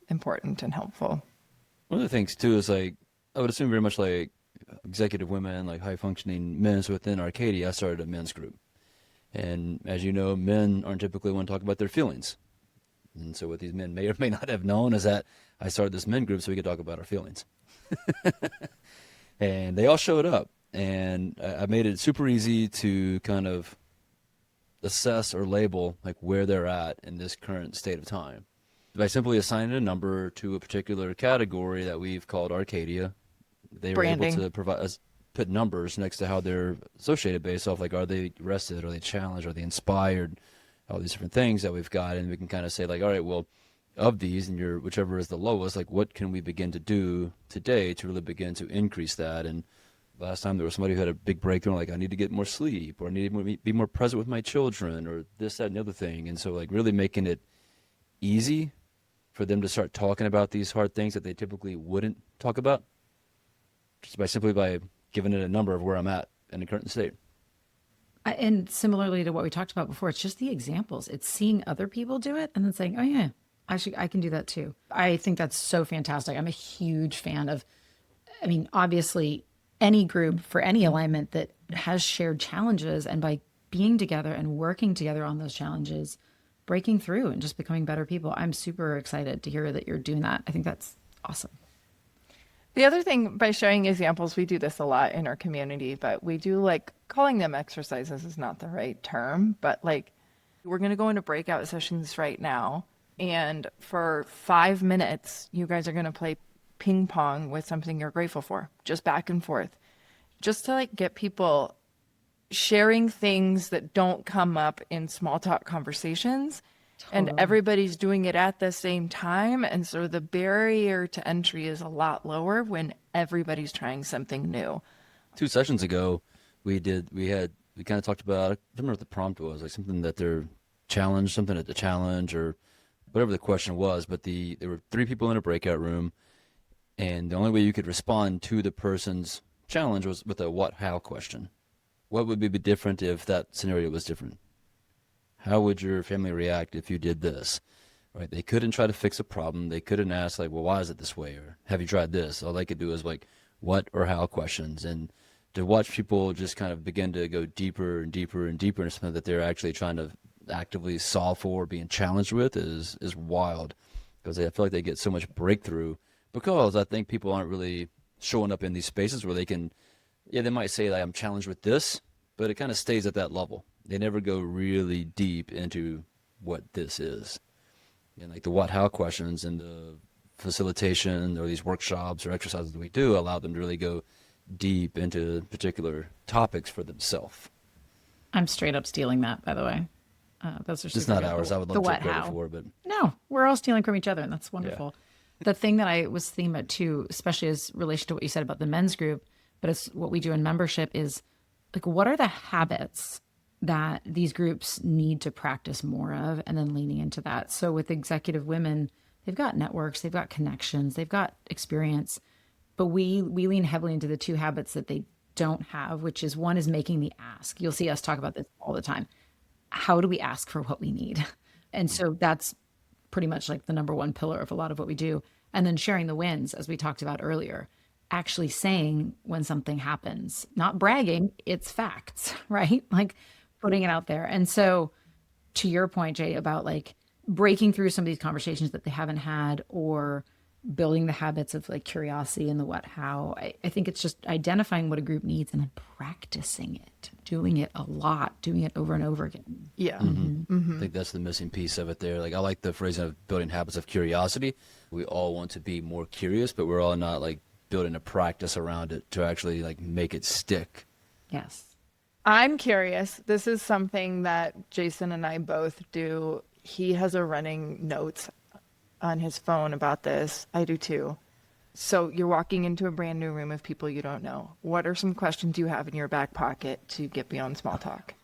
important and helpful. One of the things too is, like, I would assume very much like executive women, like high functioning men. So within Arcadia, I started a men's group. And as you know, men aren't typically want to talk about their feelings. And so what these men may or may not have known is that I started this men group so we could talk about our feelings. And they all showed up. And I made it super easy to kind of assess or label, like, where they're at in this current state of time by simply assigning a number to a particular category that we've called Arcadia. They were able to put numbers next to how they're associated based off, like, are they rested, are they challenged, are they inspired, all these different things that we've got. And we can kind of say, like, all right, well, of these, and whichever is the lowest, like, what can we begin to do today to really begin to increase that? And last time there was somebody who had a big breakthrough, like, I need to get more sleep, or I need to be more present with my children, or this, that, and the other thing. And so, like, really making it easy for them to start talking about these hard things that they typically wouldn't talk about, just by giving it a number of where I'm at in the current state. And similarly to what we talked about before, it's just the examples. It's seeing other people do it and then saying, oh yeah, I can do that too. I think that's so fantastic. I'm a huge fan of, obviously any group for any alignment that has shared challenges, and by being together and working together on those challenges, breaking through and just becoming better people. I'm super excited to hear that you're doing that. I think that's awesome. The other thing, by sharing examples, we do this a lot in our community, but we do, like, calling them exercises is not the right term, but like, we're going to go into breakout sessions right now. And for 5 minutes, you guys are going to play ping pong with something you're grateful for, just back and forth, just to, like, get people sharing things that don't come up in small talk conversations. Totally. And everybody's doing it at the same time. And so the barrier to entry is a lot lower when everybody's trying something new. 2 sessions ago, we kind of talked about, I don't remember what the prompt was, like something that they're challenged, something at the challenge, or whatever the question was. But there were 3 people in a breakout room, and the only way you could respond to the person's challenge was with a what, how question. What would be different if that scenario was different? How would your family react if you did this? Right? They couldn't try to fix a problem. They couldn't ask, like, well, why is it this way? Or have you tried this? All they could do is, like, what or how questions. And to watch people just kind of begin to go deeper and deeper and deeper into something that they're actually trying to actively solve for, being challenged with, is wild. Because I feel like they get so much breakthrough, because I think people aren't really showing up in these spaces where they can, they might say, like, I'm challenged with this, but it kind of stays at that level. They never go really deep into what this is. And, like, the what, how questions and the facilitation or these workshops or exercises that we do allow them to really go deep into particular topics for themselves. I'm straight up stealing that, by the way. Those are It's super not good. ours. I would The love to what, take credit how. for it, but No, we're all stealing from each other, and that's wonderful. The thing that I was thinking about too, especially as relation to what you said about the men's group, but it's what we do in membership is like, what are the habits that these groups need to practice more of, and then leaning into that. So with executive women, they've got networks, they've got connections, they've got experience, but we lean heavily into the two habits that they don't have, which is one is making the ask. You'll see us talk about this all the time. How do we ask for what we need? And so that's pretty much like the number one pillar of a lot of what we do. And then sharing the wins, as we talked about earlier, actually saying when something happens, not bragging, it's facts, right? Like putting it out there. And so to your point, Jay, about like breaking through some of these conversations that they haven't had, or building the habits of like curiosity and the what, how, I think it's just identifying what a group needs and then practicing it, doing it a lot, doing it over and over again. Yeah. I think that's the missing piece of it there. Like, I like the phrase of building habits of curiosity. We all want to be more curious, but we're all not like building a practice around it to actually like make it stick. Yes. I'm curious. This is something that Jason and I both do. He has a running notes on his phone about this. I do too. So you're walking into a brand new room of people you don't know. What are some questions you have in your back pocket to get beyond small talk?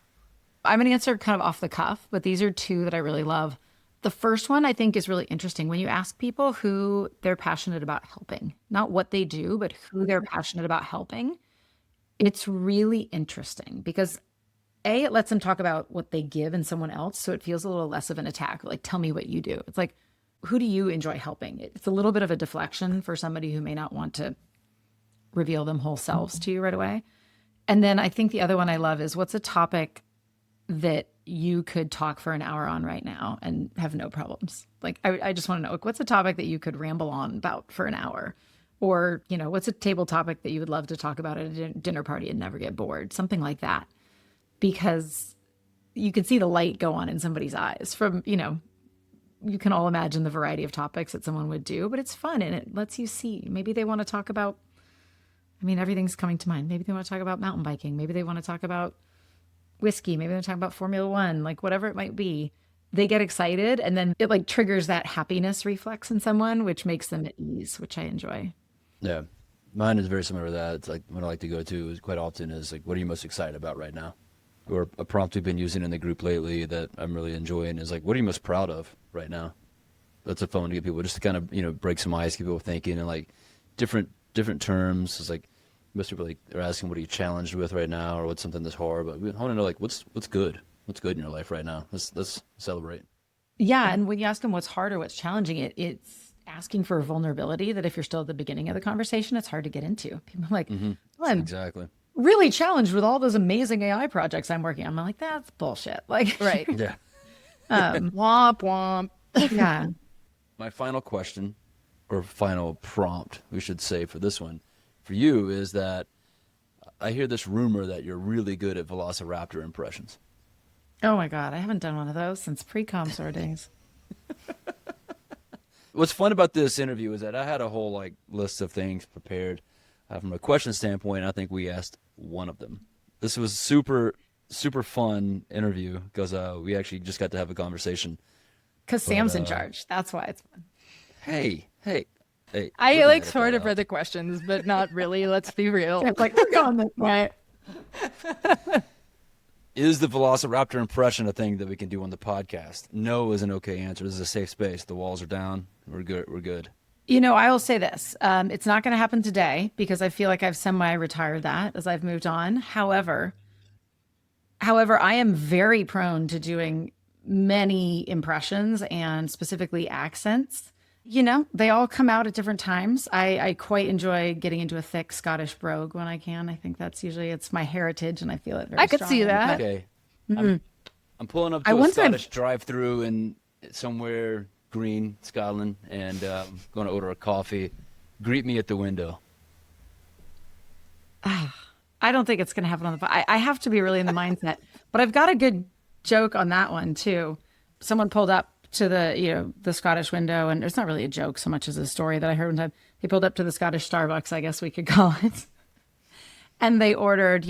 I'm going to answer kind of off the cuff, but these are two that I really love. The first one I think is really interesting when you ask people who they're passionate about helping, not what they do, but who they're passionate about helping. It's really interesting because A, it lets them talk about what they give in someone else. So it feels a little less of an attack. Like, tell me what you do. It's like, who do you enjoy helping? It's a little bit of a deflection for somebody who may not want to reveal them whole selves to you right away. And then I think the other one I love is, what's a topic that you could talk for an hour on right now and have no problems? Like, I just want to know, like, what's a topic that you could ramble on about for an hour? Or, you know, what's a table topic that you would love to talk about at a dinner party and never get bored? Something like that. Because you can see the light go on in somebody's eyes from, you know, you can all imagine the variety of topics that someone would do, but it's fun and it lets you see. Maybe they want to talk about, I mean, everything's coming to mind. Maybe they want to talk about mountain biking. Maybe they want to talk about whiskey. Maybe they want to talk about Formula One, like whatever it might be. They get excited and then it like triggers that happiness reflex in someone, which makes them at ease, which I enjoy. Yeah. Mine is very similar to that. It's like what I like to go to is quite often is like, what are you most excited about right now? Or a prompt we've been using in the group lately that I'm really enjoying is like, what are you most proud of right now? That's a fun to get people just to kind of, you know, break some ice, get people thinking and like different terms. It's like most people like are asking, what are you challenged with right now? Or what's something that's hard? But we want to know like, what's good? What's good in your life right now? Let's celebrate. Yeah. And when you ask them what's hard or what's challenging, it's asking for a vulnerability that if you're still at the beginning of the conversation, it's hard to get into. People are like, well, I'm Exactly. really challenged with all those amazing AI projects I'm working on. I'm like, that's bullshit. Like, Right. Yeah. Womp womp. yeah. My final question, or final prompt, we should say for this one, for you is that I hear this rumor that you're really good at Velociraptor impressions. Oh my God. I haven't done one of those since pre-Comsor days. What's fun about this interview is that I had a whole like list of things prepared from a question standpoint. I think we asked one of them. This was super fun interview because we actually just got to have a conversation. Because Sam's in charge. That's why it's fun. Hey, we I can like edit sort that of out. read the questions, but not really. Let's be real. It's like, we're going this way. Is the Velociraptor impression a thing that we can do on the podcast? No is an okay answer. This is a safe space. The walls are down. We're good. You know, I will say this. It's not going to happen today because I feel like I've semi-retired that as I've moved on. However, I am very prone to doing many impressions and specifically accents. You know, they all come out at different times. I quite enjoy getting into a thick Scottish brogue when I can. I think that's usually, it's my heritage and I feel it very I could see strongly. that. Okay. I'm pulling up to I a once had- Scottish drive-through in somewhere green, Scotland, and going to order a coffee. Greet me at the window. I don't think it's going to happen on the I have to be really in the mindset. But I've got a good joke on that one too. Someone pulled up to the Scottish window, and it's not really a joke so much as a story that I heard one time. They pulled up to the Scottish Starbucks, I guess we could call it, and they ordered,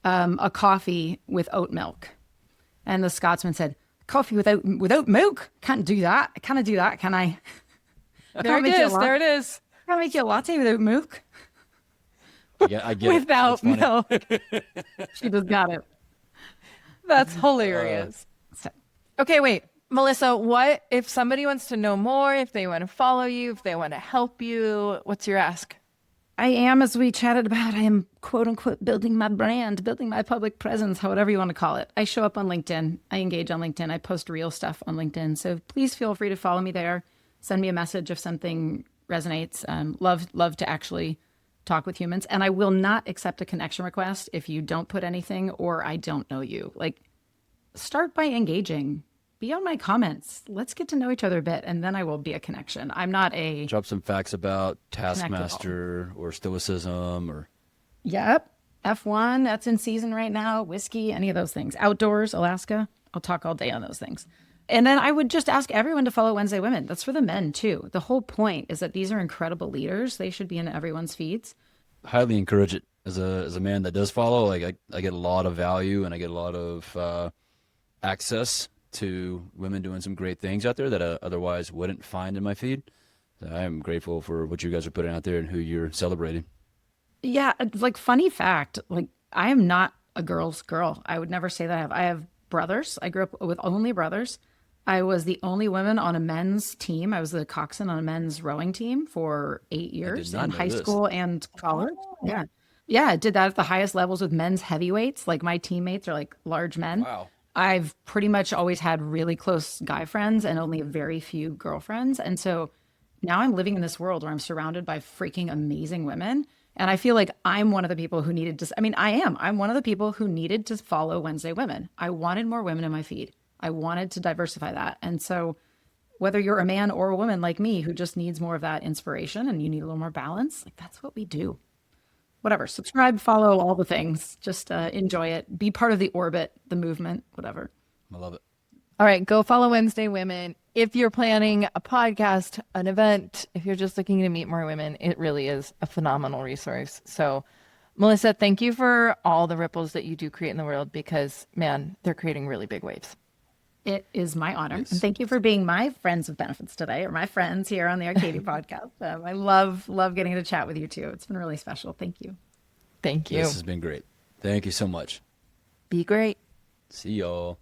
a coffee with oat milk. And the Scotsman said, "Coffee without milk? Can't do that. I can't do that, can I? There it is. There it is. Can't make you a latte without milk." I get it. Without That's funny. milk. She just got it. That's hilarious. So, Okay, wait. Melissa, what if somebody wants to know more, if they want to follow you, if they want to help you, what's your ask? I am, as we chatted about, I am quote unquote building my brand, building my public presence, however you want to call it. I show up on LinkedIn. I engage on LinkedIn. I post real stuff on LinkedIn. So please feel free to follow me there. Send me a message if something resonates. Love to actually talk with humans. And I will not accept a connection request if you don't put anything or I don't know you. Like, start by engaging. Be on my comments. Let's get to know each other a bit, and then I will be a connection. I'm not a... Drop some facts about Taskmaster or Stoicism or... Yep. F1, that's in season right now. Whiskey, any of those things. Outdoors, Alaska. I'll talk all day on those things. And then I would just ask everyone to follow Wednesday Women. That's for the men, too. The whole point is that these are incredible leaders. They should be in everyone's feeds. Highly encourage it. As a man that does follow, like I get a lot of value and I get a lot of access to women doing some great things out there that I otherwise wouldn't find in my feed. So I am grateful for what you guys are putting out there and who you're celebrating. Yeah, like funny fact, like I am not a girl's girl. I would never say that I have brothers. I grew up with only brothers. I was the only woman on a men's team. I was the coxswain on a men's rowing team for 8 years not in know high this. school and college. Yeah. Yeah, I did that at the highest levels with men's heavyweights. Like my teammates are like large men. Wow. I've pretty much always had really close guy friends and only very few girlfriends. And so now I'm living in this world where I'm surrounded by freaking amazing women. And I feel like I'm one of the people who needed to, I mean, I am. I'm one of the people who needed to follow Wednesday Women. I wanted more women in my feed. I wanted to diversify that. And so whether you're a man or a woman like me who just needs more of that inspiration and you need a little more balance, like that's what we do. Whatever, subscribe, follow, all the things. Just enjoy it. Be part of the orbit, the movement, whatever. I love it. All right, go follow Wednesday Women. If you're planning a podcast, an event, if you're just looking to meet more women, it really is a phenomenal resource. So, Melissa, thank you for all the ripples that you do create in the world because, man, they're creating really big waves. It is my honor. Yes. And thank you for being my friends with benefits today, or my friends here on the Arcadia podcast. I love getting to chat with you too. It's been really special. Thank you. Thank you. This has been great. Thank you so much. Be great. See y'all.